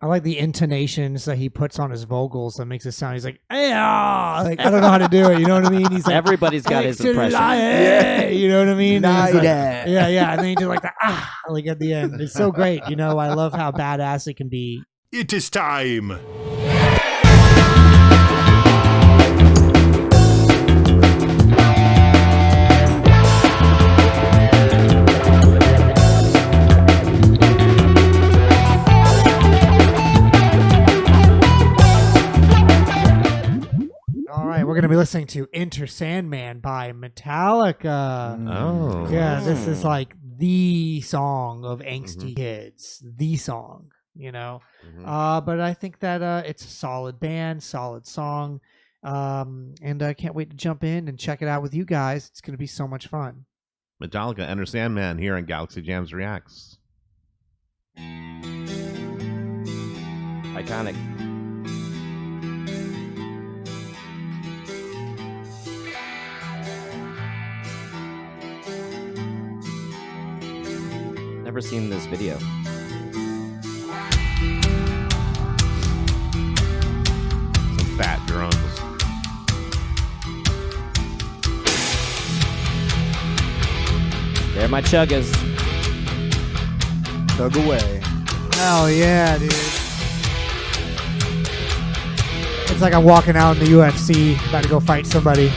I like the intonations that he puts on his vocals that makes it sound. He's like, "Yeah," like I don't know how to do it. You know what I mean? He's like, everybody's got his impression. Yeah. You know what I mean? And he's like, Yeah. yeah. And then he did like the like at the end. It's so great. You know, I love how badass it can be. It is time. We're going to be listening to Enter Sandman by Metallica. Oh. Yeah, this is like the song of angsty kids. The song, you know. But I think that it's a solid band, solid song. And I can't wait to jump in and check it out with you guys. It's going to be so much fun. Metallica, Enter Sandman here on Galaxy Jams Reacts. Iconic. Never seen this video. Some fat drums. There my chuggas. Chug away. Hell yeah, dude. It's like I'm walking out in the UFC, about to go fight somebody.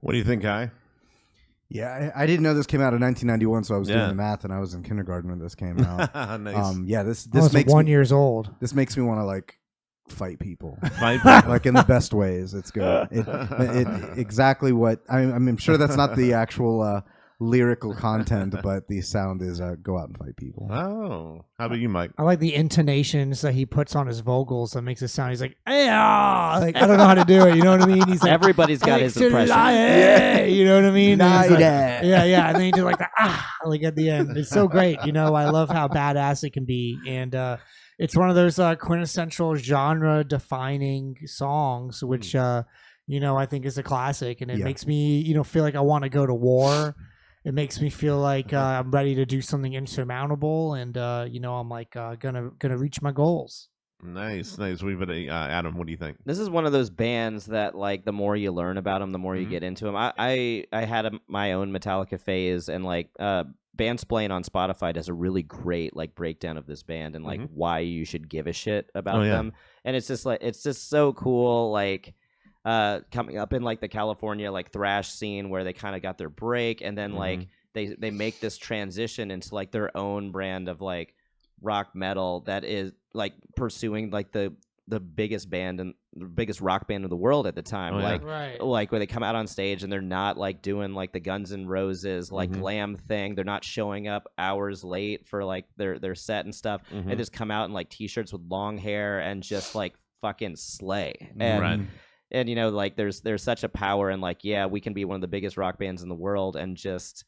What do you think, Kai? Yeah, I didn't know this came out in 1991, so I was doing the math, and I was in kindergarten when this came out. Nice. This makes 1 year old. This makes me want to like fight people, Fight like in the best ways. It's good. It exactly what I'm sure that's not the actual lyrical content, but the sound is go out and fight people. Oh, how about you, Mike? I like the intonations that he puts on his vocals that makes it sound. He's like, "Yeah," like I don't know how to do it. You know what I mean? He's like, Everybody's got his impression. Yeah, you know what I mean? And he's like, Yeah. yeah. And then he did like the like at the end. It's so great. You know, I love how badass it can be, and it's one of those quintessential genre-defining songs, which you know I think is a classic, and it makes me feel like I want to go to war. It makes me feel like I'm ready to do something insurmountable, and I'm like gonna reach my goals. Nice. We've got Adam. What do you think? This is one of those bands that, like, the more you learn about them, the more you get into them. I had my own Metallica phase, and like Bandsplain on Spotify does a really great like breakdown of this band and like why you should give a shit about them. And it's just so cool, like coming up in like the California like thrash scene where they kind of got their break, and then like they make this transition into like their own brand of like rock metal that is like pursuing like the biggest band and the biggest rock band in the world at the time. Oh, yeah. Like where they come out on stage and they're not like doing like the Guns N' Roses like glam thing. They're not showing up hours late for like their set and stuff. They just come out in like t-shirts with long hair and just like fucking slay. And you know, like there's such a power in like, yeah, we can be one of the biggest rock bands in the world and just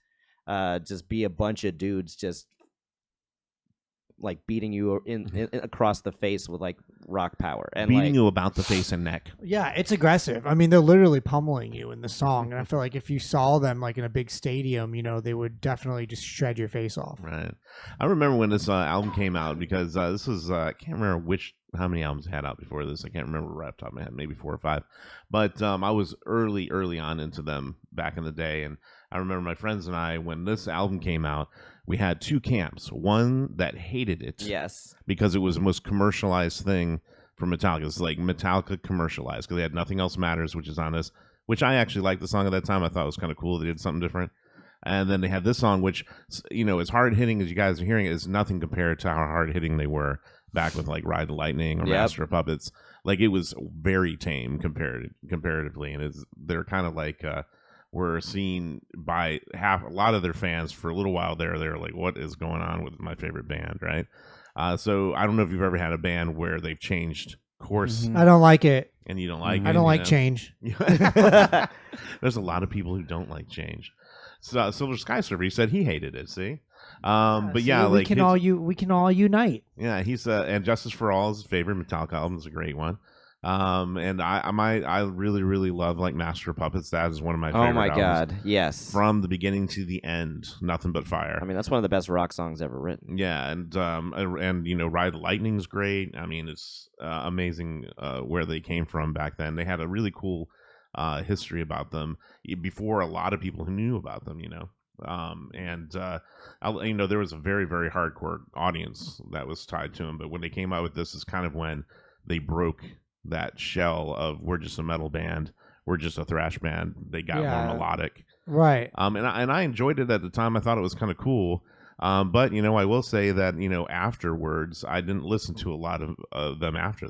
be a bunch of dudes just like beating you in across the face with like rock power and beating like, you about the face and neck. Yeah, it's aggressive. I mean, they're literally pummeling you in the song, and I feel like if you saw them like in a big stadium, you know, they would definitely just shred your face off. Right. I remember when this album came out because this was I can't remember how many albums I had out before this. I can't remember right off the top of my head, maybe 4 or 5. But I was early on into them back in the day, and I remember my friends and I, when this album came out, we had 2 camps. One that hated it, yes, because it was the most commercialized thing for Metallica. It's like Metallica commercialized because they had Nothing Else Matters, which is on this, which I actually liked the song at that time. I thought it was kind of cool. They did something different. And then they had this song, which, you know, as hard hitting as you guys are hearing it, is nothing compared to how hard hitting they were back with like Ride the Lightning or Master of Puppets. Like it was very tame comparatively, and they're kind of like were seen by a lot of their fans for a little while there. They're like, what is going on with my favorite band, right? So I don't know if you've ever had a band where they've changed course. I don't like it. And you don't like it. I don't like change. There's a lot of people who don't like change. So Silver Sky Surfer, he said he hated it. See, but yeah, we like can all unite. Yeah, he's and Justice for All is his favorite Metallica album. It's a great one. And I really love like Master of Puppets. That is one of my favorite. Oh my albums. god, yes! From the beginning to the end, nothing but fire. I mean, that's one of the best rock songs ever written. Yeah, and you know, Ride the Lightning's great. I mean, it's amazing where they came from back then. They had a really cool history about them before a lot of people who knew about them. You know. You know, there was a very hardcore audience that was tied to them, but when they came out with this is kind of when they broke that shell of we're just a metal band, we're just a thrash band. They got more melodic, right? And I enjoyed it at the time. I thought it was kind of cool, but you know, I will say that, you know, afterwards I didn't listen to a lot of them after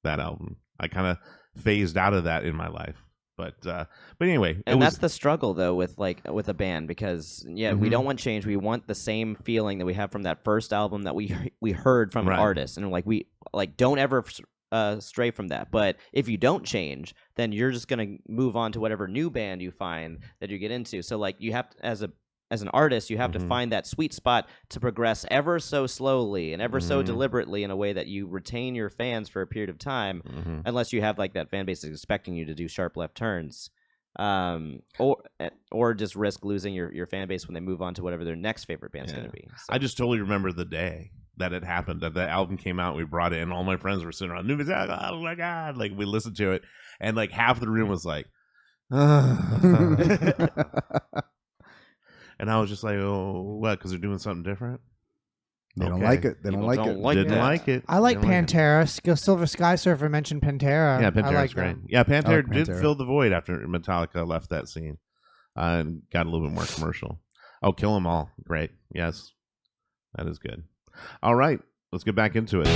that album. I kind of phased out of that in my life. But anyway, and that's the struggle though with a band, because we don't want change. We want the same feeling that we have from that first album that we heard from an artist, and like we don't ever stray from that. But if you don't change, then you're just gonna move on to whatever new band you find that you get into. So like you have to, as an artist, you have to find that sweet spot to progress ever so slowly and ever so deliberetely in a way that you retain your fans for a period of time, unless you have like that fan base is expecting you to do sharp left turns, or just risk losing your fan base when they move on to whatever their next favorite band's going to be. So. I just totally remember the day that it happened, that the album came out, we brought it in, all my friends were sitting around, new Metallica, oh my god, like we listened to it, and like half the room was like, and I was just like, oh, what? Because they're doing something different? They don't like it. They don't like it. Didn't like it. I like Pantera. Silver Sky Surfer mentioned Pantera. Yeah, Pantera's great. Yeah, Pantera did Pantera. fill the void after Metallica left that scene and got a little bit more commercial. Oh, Kill 'Em All. Great. Yes, that is good. All right, let's get back into it.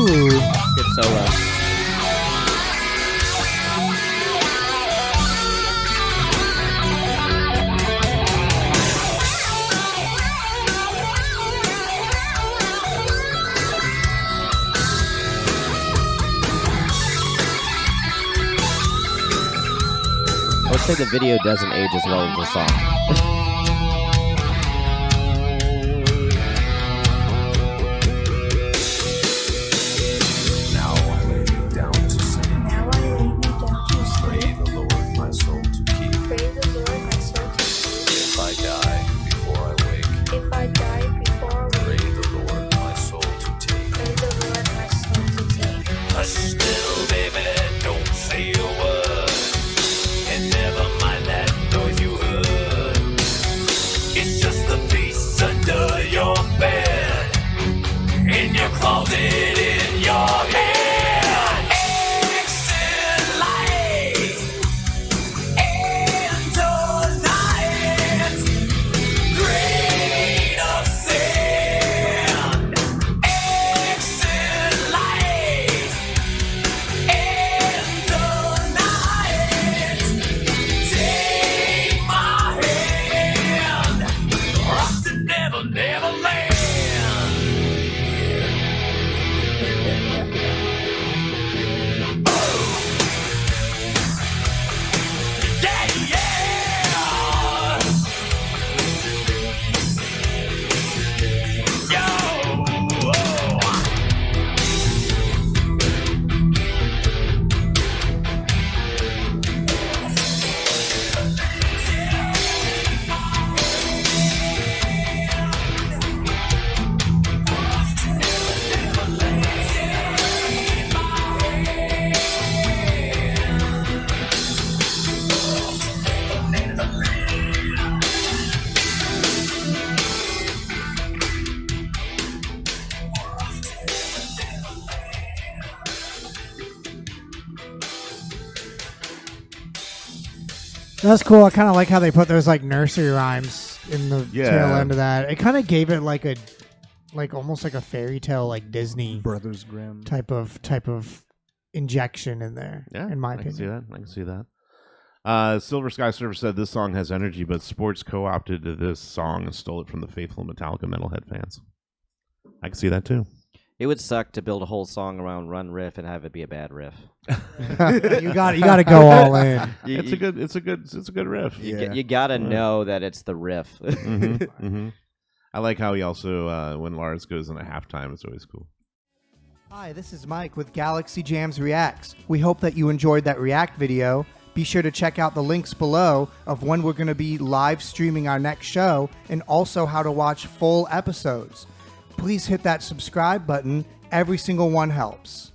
Ooh. Good solo. I would say the video doesn't age as well as the song. That's cool. I kind of like how they put those like nursery rhymes in the Yeah. tail end of that. It kind of gave it like almost like a fairy tale, like Disney Brothers Grimm. type of injection in there. Yeah, in my I opinion. can see that. I can see that. Silver Sky Surfer said this song has energy, but sports co-opted to this song and stole it from the faithful Metallica metalhead fans. I can see that too. It would suck to build a whole song around Run Riff and have it be a bad riff. You got to go all in. It's a good riff. You gotta know that it's the riff. I like how he also when Lars goes in a halftime, it's always cool. Hi, this is Mike with Galaxy Jams Reacts. We hope that you enjoyed that React video. Be sure to check out the links below of when we're going to be live streaming our next show and also how to watch full episodes. Please hit that subscribe button. Every single one helps.